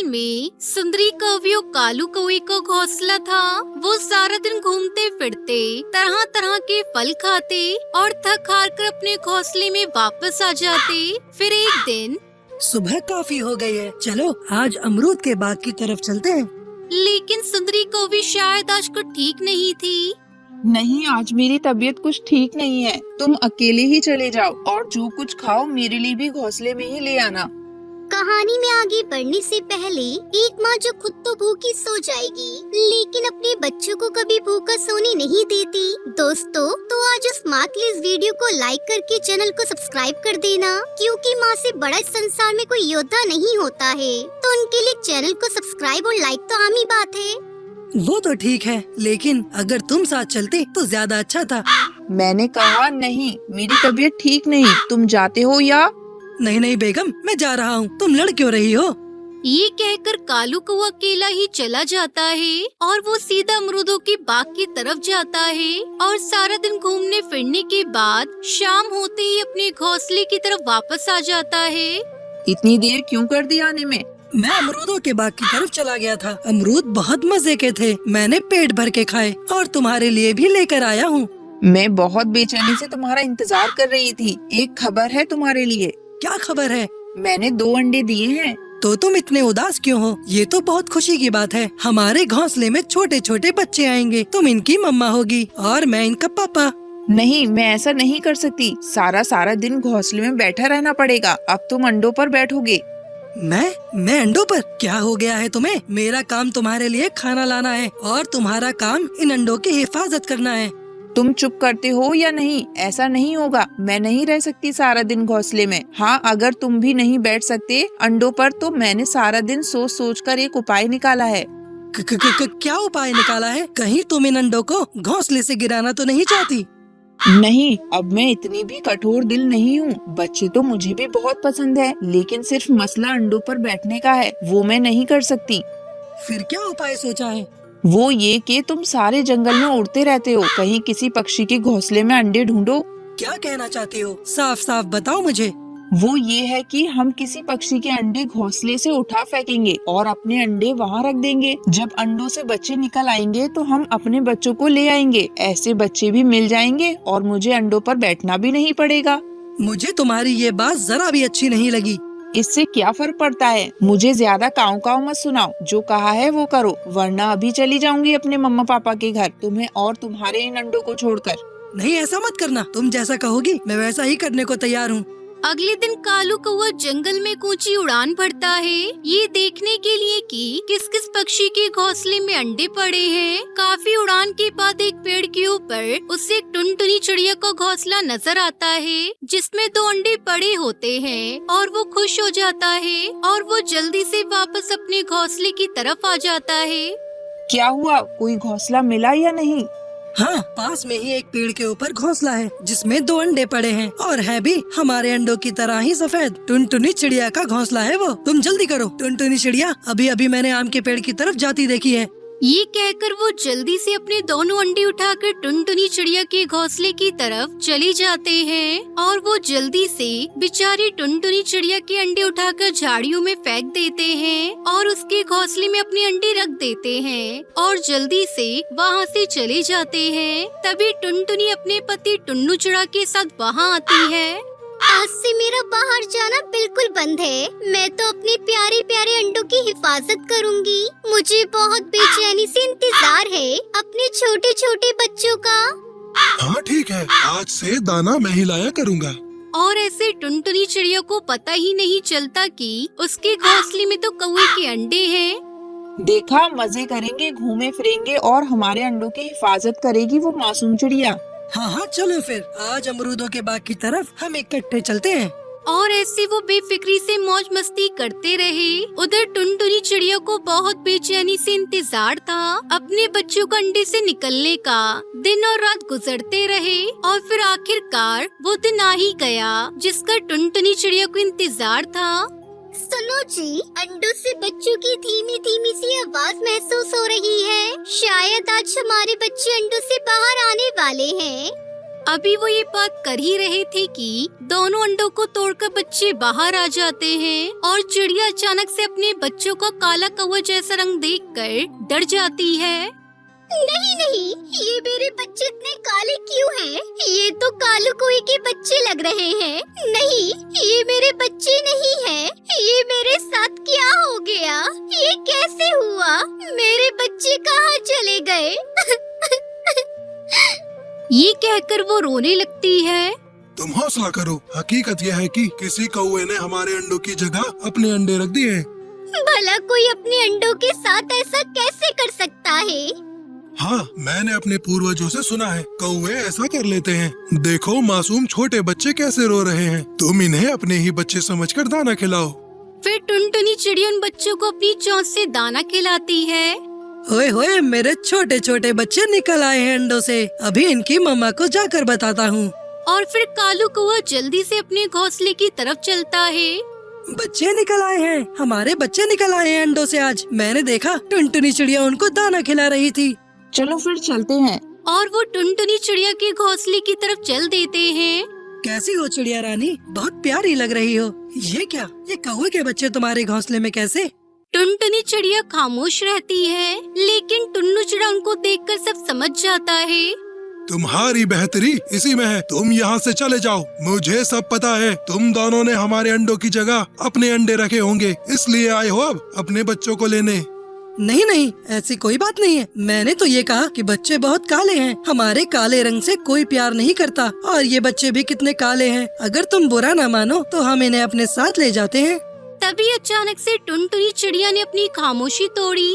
जंगल में सुंदरी कौवे और कालू कौवे का घोंसला था। वो सारा दिन घूमते फिरते तरह तरह के फल खाते और थक हार कर अपने घोंसले में वापस आ जाते। फिर एक दिन सुबह काफी हो गई है, चलो आज अमरूद के बाग की तरफ चलते हैं। लेकिन सुंदरी कौवे शायद आज को ठीक नहीं थी। नहीं, आज मेरी तबीयत कुछ ठीक नहीं है। तुम अकेले ही चले जाओ और जो कुछ खाओ मेरे लिए भी घोंसले में ही ले आना। कहानी में आगे बढ़ने से पहले एक माँ जो खुद तो भूखी सो जाएगी लेकिन अपने बच्चों को कभी भूखा सोने नहीं देती। दोस्तों, तो आज उस माँ के लिए इस वीडियो को लाइक करके चैनल को सब्सक्राइब कर देना, क्योंकि माँ से बड़ा इस संसार में कोई योद्धा नहीं होता है। तो उनके लिए चैनल को सब्सक्राइब और लाइक तो आम ही बात है। वो तो ठीक है, लेकिन अगर तुम साथ चलते तो ज्यादा अच्छा था। मैंने कहा नहीं, मेरी तबीयत ठीक नहीं। तुम जाते हो या? नहीं बेगम, मैं जा रहा हूँ। तुम लड़ क्यों रही हो? ये कहकर कालू कौवा अकेला ही चला जाता है और वो सीधा अमरूदों के बाग की तरफ जाता है और सारा दिन घूमने फिरने के बाद शाम होते ही अपने घोंसले की तरफ वापस आ जाता है। इतनी देर क्यों कर दी आने में? मैं अमरूदों के बाग की तरफ चला गया था। अमरूद बहुत मजे के थे, मैंने पेट भर के खाए और तुम्हारे लिए भी लेकर आया हूँ। मैं बहुत बेचैनी से तुम्हारा इंतजार कर रही थी। एक खबर है तुम्हारे लिए। क्या खबर है? मैंने 2 अंडे दिए हैं। तो तुम इतने उदास क्यों हो? ये तो बहुत खुशी की बात है। हमारे घोंसले में छोटे छोटे बच्चे आएंगे। तुम इनकी मम्मा होगी और मैं इनका पापा। नहीं, मैं ऐसा नहीं कर सकती। सारा दिन घोंसले में बैठा रहना पड़ेगा। अब तुम अंडों पर बैठोगे। मैं अंडों पर? क्या हो गया है तुम्हें? मेरा काम तुम्हारे लिए खाना लाना है और तुम्हारा काम इन अंडों की हिफाजत करना है। तुम चुप करते हो या नहीं? ऐसा नहीं होगा। मैं नहीं रह सकती सारा दिन घोंसले में। हाँ, अगर तुम भी नहीं बैठ सकते अंडों पर तो मैंने सारा दिन सोच कर एक उपाय निकाला है। क्या उपाय निकाला है? कहीं तुम इन अंडों को घोंसले से गिराना तो नहीं चाहती? नहीं, अब मैं इतनी भी कठोर दिल नहीं हूँ। बच्चे तो मुझे भी बहुत पसंद है, लेकिन सिर्फ मसला अंडों पर बैठने का है, वो मैं नहीं कर सकती। फिर क्या उपाय सोचा है? वो ये कि तुम सारे जंगल में उड़ते रहते हो, कहीं किसी पक्षी के घोंसले में अंडे ढूंढो। क्या कहना चाहती हो? साफ साफ बताओ मुझे। वो ये है कि हम किसी पक्षी के अंडे घोंसले से उठा फेंकेंगे और अपने अंडे वहाँ रख देंगे। जब अंडों से बच्चे निकल आएंगे तो हम अपने बच्चों को ले आएंगे। ऐसे बच्चे भी मिल जाएंगे और मुझे अंडों पर बैठना भी नहीं पड़ेगा। मुझे तुम्हारी ये बात जरा भी अच्छी नहीं लगी। इससे क्या फर्क पड़ता है? मुझे ज्यादा काव काव मत सुनाओ। जो कहा है वो करो, वरना अभी चली जाऊंगी अपने मम्मा पापा के घर, तुम्हें और तुम्हारे इन अंडों को छोड़कर। नहीं, ऐसा मत करना। तुम जैसा कहोगी मैं वैसा ही करने को तैयार हूँ। अगले दिन कालू कौवा जंगल में ऊंची उड़ान भरता है, ये देखने के लिए कि किस किस पक्षी के घोंसले में अंडे पड़े हैं। काफी उड़ान के बाद एक पेड़ के ऊपर उसे एक टुनटुनी चिड़िया का घोंसला नजर आता है, जिसमें 2 अंडे पड़े होते हैं और वो खुश हो जाता है और वो जल्दी से वापस अपने घोंसले की तरफ आ जाता है। क्या हुआ? कोई घोंसला मिला या नहीं? हाँ, पास में ही एक पेड़ के ऊपर घोंसला है जिसमें 2 अंडे पड़े हैं और है भी हमारे अंडों की तरह ही सफेद। टुनटुनी चिड़िया का घोंसला है वो। तुम जल्दी करो। टुनटुनी चिड़िया अभी मैंने आम के पेड़ की तरफ जाती देखी है। ये कहकर वो जल्दी से अपने दोनों अंडे उठाकर टुनटुनी चिड़िया के घोंसले की तरफ चले जाते हैं और वो जल्दी से बेचारी टुनटुनी चिड़िया के अंडे उठाकर झाड़ियों में फेंक देते हैं और उसके घोंसले में अपने अंडे रख देते हैं और जल्दी से वहाँ से चले जाते हैं। तभी टुनटुनी अपने पति टुन्नू चिड़ा के साथ वहाँ आती है। आज से मेरा बाहर जाना बिल्कुल बंद है। मैं तो अपने प्यारे प्यारे अंडों की हिफाजत करूंगी। मुझे बहुत बेचैनी से इंतजार है अपने छोटे छोटे बच्चों का। हाँ ठीक है, आज से दाना मैं ही लाया करूँगा। और ऐसे टुनटुनी चिड़िया को पता ही नहीं चलता कि उसके घोंसले में तो कौवे के अंडे हैं। देखा, मजे करेंगे, घूमे फिरेंगे और हमारे अंडों की हिफाजत करेगी वो मासूम चिड़िया। हाँ, चलो फिर आज अमरूदों के बाग की तरफ हम इकट्ठे चलते हैं। और ऐसे वो बेफिक्री से मौज मस्ती करते रहे। उधर टुनटुनी चिड़िया को बहुत बेचैनी से इंतजार था अपने बच्चों को अंडे से निकलने का। दिन और रात गुजरते रहे और फिर आखिरकार वो दिन आ ही गया जिसका टुनटुनी चिड़िया को इंतजार था। सुनो जी, अंडों से बच्चों की धीमी धीमी सी आवाज महसूस हो रही है। शायद आज हमारे बच्चे अंडों से बाहर आने वाले हैं। अभी वो ये बात कर ही रहे थे कि दोनों अंडों को तोड़कर बच्चे बाहर आ जाते हैं और चिड़िया अचानक से अपने बच्चों का काला कौवा जैसा रंग देखकर डर जाती है। नहीं नहीं, ये मेरे बच्चे इतने काले क्यों हैं? ये तो कालू कोई के बच्चे लग रहे हैं। नहीं, ये मेरे बच्चे नहीं हैं। ये मेरे साथ क्या हो गया? ये कैसे हुआ? मेरे बच्चे कहाँ चले गए? ये कहकर वो रोने लगती है। तुम हौसला करो, हकीकत यह है कि किसी कौवे ने हमारे अंडों की जगह अपने अंडे रख दिए हैं। भला कोई अपने अंडों के साथ ऐसा कैसे कर सकता है? हाँ, मैंने अपने पूर्वजों से सुना है कौवे ऐसा कर लेते हैं। देखो मासूम छोटे बच्चे कैसे रो रहे हैं। तुम इन्हें अपने ही बच्चे समझकर दाना खिलाओ। फिर टुनटुनी चिड़िया उन बच्चों को अपनी चोंच से दाना खिलाती है। ओए होए, मेरे छोटे छोटे बच्चे निकल आए हैं अंडों से। अभी इनकी मम्मा को जाकर बताता हूँ। और फिर कालू कौवा जल्दी से अपने घोंसले की तरफ चलता है। बच्चे निकल आए हैं, हमारे बच्चे निकल आए हैं अंडों से आज। मैंने देखा टुनटुनी चिड़िया उनको दाना खिला रही थी। चलो फिर चलते हैं। और वो टुनटुनी चिड़िया के घोंसले की तरफ चल देते हैं। कैसी हो चिड़िया रानी? बहुत प्यारी लग रही हो। ये क्या? ये कौवे के बच्चे तुम्हारे घोंसले में कैसे? टुनटुनी चिड़िया खामोश रहती है, लेकिन टुन्नू चिड़िया उनको देखकर सब समझ जाता है। तुम्हारी बेहतरी इसी में है। तुम यहाँ से चले जाओ। मुझे सब पता है। तुम दोनों ने हमारे अंडों की जगह अपने अंडे रखे होंगे, इसलिए आए हो अब अपने बच्चों को लेने। नहीं नहीं, ऐसी कोई बात नहीं है। मैंने तो ये कहा कि बच्चे बहुत काले हैं। हमारे काले रंग से कोई प्यार नहीं करता। और ये बच्चे भी कितने काले हैं। अगर तुम बुरा ना मानो तो हम इन्हें अपने साथ ले जाते हैं। तभी अचानक से टुनटुनी चिड़िया ने अपनी खामोशी तोड़ी।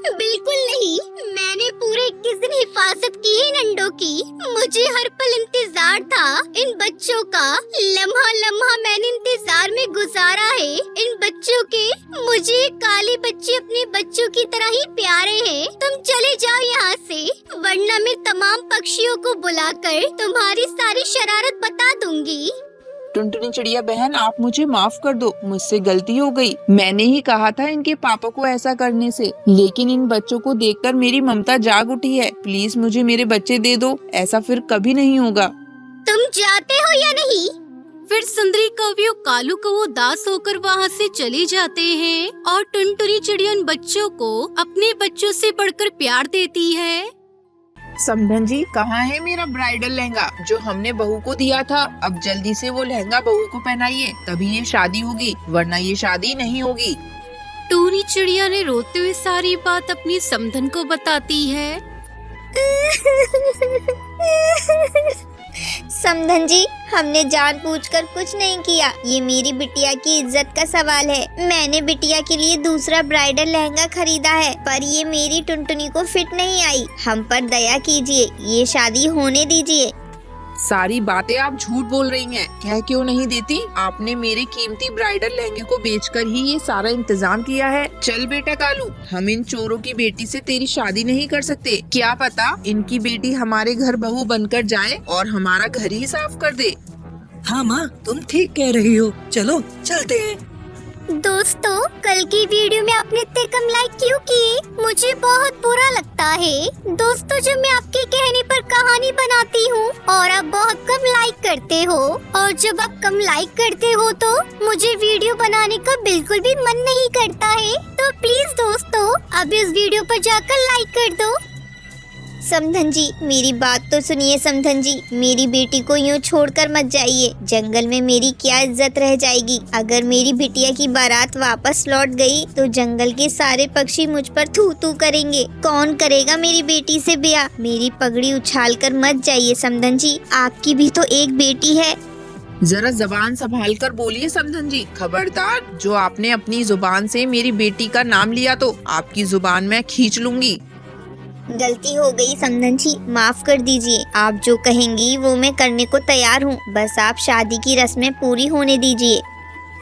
बिल्कुल नहीं, मैंने पूरे 21 दिन हिफाजत की है इन अंडों की। मुझे हर पल इंतजार था इन बच्चों का। लम्हा लम्हा मैंने इंतजार में गुजारा है इन बच्चों के। मुझे काले बच्चे अपने बच्चों की तरह ही प्यारे हैं। तुम चले जाओ यहाँ से, वरना मैं तमाम पक्षियों को बुलाकर तुम्हारी सारी शरारत बता दूंगी। टुनटुनी चिड़िया बहन, आप मुझे माफ कर दो, मुझसे गलती हो गई। मैंने ही कहा था इनके पापा को ऐसा करने से, लेकिन इन बच्चों को देखकर मेरी ममता जाग उठी है। प्लीज मुझे मेरे बच्चे दे दो। ऐसा फिर कभी नहीं होगा। तुम जाते हो या नहीं? फिर सुंदरी कौवे और कालू कौवा उदास होकर वहाँ से चले जाते हैं और टुनटुनी चिड़िया उन बच्चों को अपने बच्चों से बढ़कर प्यार देती है। समधन जी, कहाँ है मेरा ब्राइडल लहंगा जो हमने बहू को दिया था? अब जल्दी से वो लहंगा बहू को पहनाइए, तभी ये शादी होगी, वरना ये शादी नहीं होगी। टूनी चिड़िया ने रोते हुए सारी बात अपनी समधन को बताती है। समधन जी, हमने जानबूझकर कुछ नहीं किया। ये मेरी बिटिया की इज्जत का सवाल है। मैंने बिटिया के लिए दूसरा ब्राइडल लहंगा खरीदा है, पर ये मेरी टुनटुनी को फिट नहीं आई। हम पर दया कीजिए, ये शादी होने दीजिए। सारी बातें आप झूठ बोल रही हैं। कह क्यों नहीं देती? आपने मेरे कीमती ब्राइडल लहंगे को बेचकर ही ये सारा इंतजाम किया है। चल बेटा कालू, हम इन चोरों की बेटी से तेरी शादी नहीं कर सकते। क्या पता इनकी बेटी हमारे घर बहू बनकर जाए और हमारा घर ही साफ कर दे। हाँ माँ, तुम ठीक कह रही हो। चलो चलते हैं। दोस्तों, कल की वीडियो में आपने इतने कम लाइक क्यों किए? मुझे बहुत बुरा लगता है। दोस्तों, जब मैं आपके कहने पर कहानी बनाती हूँ और आप बहुत कम लाइक करते हो, और जब आप कम लाइक करते हो तो मुझे वीडियो बनाने का बिल्कुल भी मन नहीं करता है। तो प्लीज दोस्तों, अभी इस वीडियो पर जाकर लाइक कर दो। समधन जी, मेरी बात तो सुनिए। समधन जी, मेरी बेटी को यूँ छोड़कर मत जाइए। जंगल में मेरी क्या इज्जत रह जाएगी? अगर मेरी बिटिया की बारात वापस लौट गई तो जंगल के सारे पक्षी मुझ पर थू थू करेंगे। कौन करेगा मेरी बेटी से ब्याह? मेरी पगड़ी उछाल कर मत जाइए समधन जी, आपकी भी तो एक बेटी है। जरा जबान संभाल कर बोलिए समधन जी। खबरदार, जो आपने अपनी जुबान से मेरी बेटी का नाम लिया तो आपकी जुबान मैं खींच लूंगी। गलती हो गई समधन जी, माफ कर दीजिए। आप जो कहेंगी वो मैं करने को तैयार हूँ। बस आप शादी की रस्में पूरी होने दीजिए।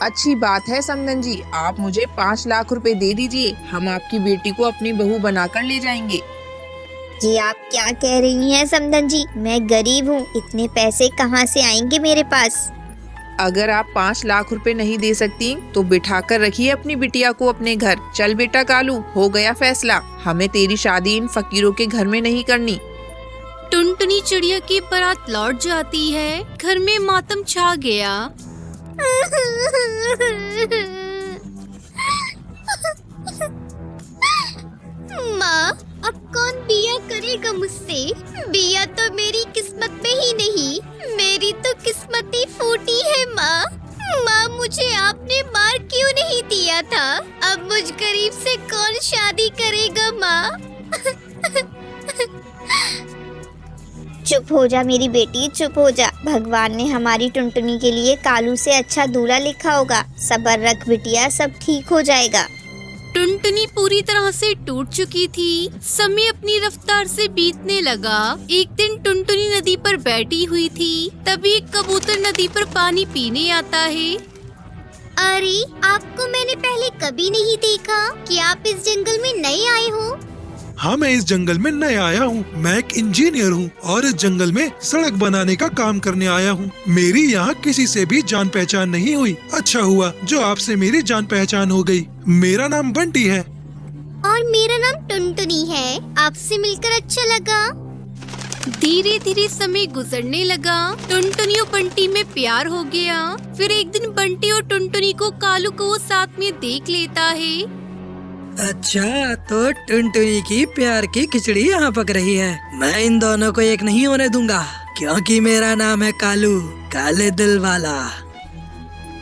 अच्छी बात है समधन जी, आप मुझे 5 लाख रुपए दे दीजिए। हम आपकी बेटी को अपनी बहू बनाकर ले जाएंगे। ये आप क्या कह रही हैं समधन जी? मैं गरीब हूँ, इतने पैसे कहाँ से आएंगे मेरे पास? अगर आप 5 लाख रुपए नहीं दे सकती तो बिठा कर रखिए अपनी बिटिया को अपने घर। चल बेटा कालू, हो गया फैसला। हमें तेरी शादी इन फकीरों के घर में नहीं करनी। टुनटुनी चिड़िया की बारात लौट जाती है। घर में मातम छा गया। माँ, अब कौन बिया करेगा मुझसे? बिया तो मेरी किस्मत में ही नहीं, मेरी तो किस्मत ही फूटी है माँ। माँ, मुझे आपने मार क्यों नहीं दिया था? अब मुझ गरीब से कौन शादी करेगा माँ? चुप हो जा मेरी बेटी, चुप हो जा। भगवान ने हमारी टुनटुनी के लिए कालू से अच्छा दूल्हा लिखा होगा। सब्र रख बिटिया, सब ठीक हो जाएगा। टुनटुनी पूरी तरह से टूट चुकी थी। समय अपनी रफ्तार से बीतने लगा। एक दिन टुनटुनी नदी पर बैठी हुई थी, तभी एक कबूतर नदी पर पानी पीने आता है। अरे, आपको मैंने पहले कभी नहीं देखा। क्या आप इस जंगल में नए आए हो? हाँ, मैं इस जंगल में नया आया हूँ। मैं एक इंजीनियर हूँ और इस जंगल में सड़क बनाने का काम करने आया हूँ। मेरी यहाँ किसी से भी जान पहचान नहीं हुई। अच्छा हुआ जो आपसे मेरी जान पहचान हो गई। मेरा नाम बंटी है। और मेरा नाम टुनटुनी है। आपसे मिलकर अच्छा लगा। धीरे धीरे समय गुजरने लगा। टुनटुनी और बंटी में प्यार हो गया। फिर एक दिन बंटी और टुनटुनी को कालू को साथ में देख लेता है। अच्छा, तो टुनटुनी की प्यार की खिचड़ी यहाँ पक रही है। मैं इन दोनों को एक नहीं होने दूंगा, क्योंकि मेरा नाम है कालू, काले दिल वाला।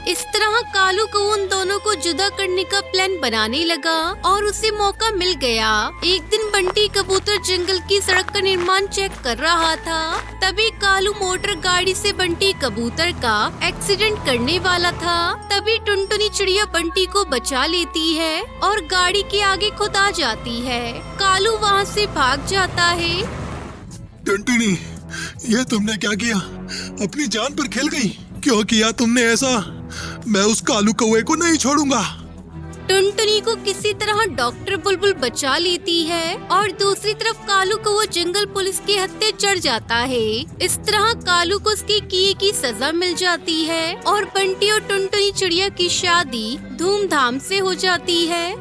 इस तरह कालू को उन दोनों को जुदा करने का प्लान बनाने लगा और उसे मौका मिल गया। एक दिन बंटी कबूतर जंगल की सड़क का निर्माण चेक कर रहा था। तभी कालू मोटर गाड़ी से बंटी कबूतर का एक्सीडेंट करने वाला था। तभी टुनटुनी चिड़िया बंटी को बचा लेती है और गाड़ी के आगे खुद आ जाती है। कालू वहाँ से भाग जाता है। टुनटुनी, ये तुमने क्या किया? अपनी जान पर खेल गई। क्यों किया तुमने ऐसा? मैं उस कालू कौवे को नहीं छोड़ूंगा। टुनटुनी को किसी तरह डॉक्टर बुलबुल बचा लेती है और दूसरी तरफ कालू को वो जंगल पुलिस के हत्थे चढ़ जाता है। इस तरह कालू को उसके किए की सजा मिल जाती है और बंटी और टुनटुनी चिड़िया की शादी धूमधाम से हो जाती है।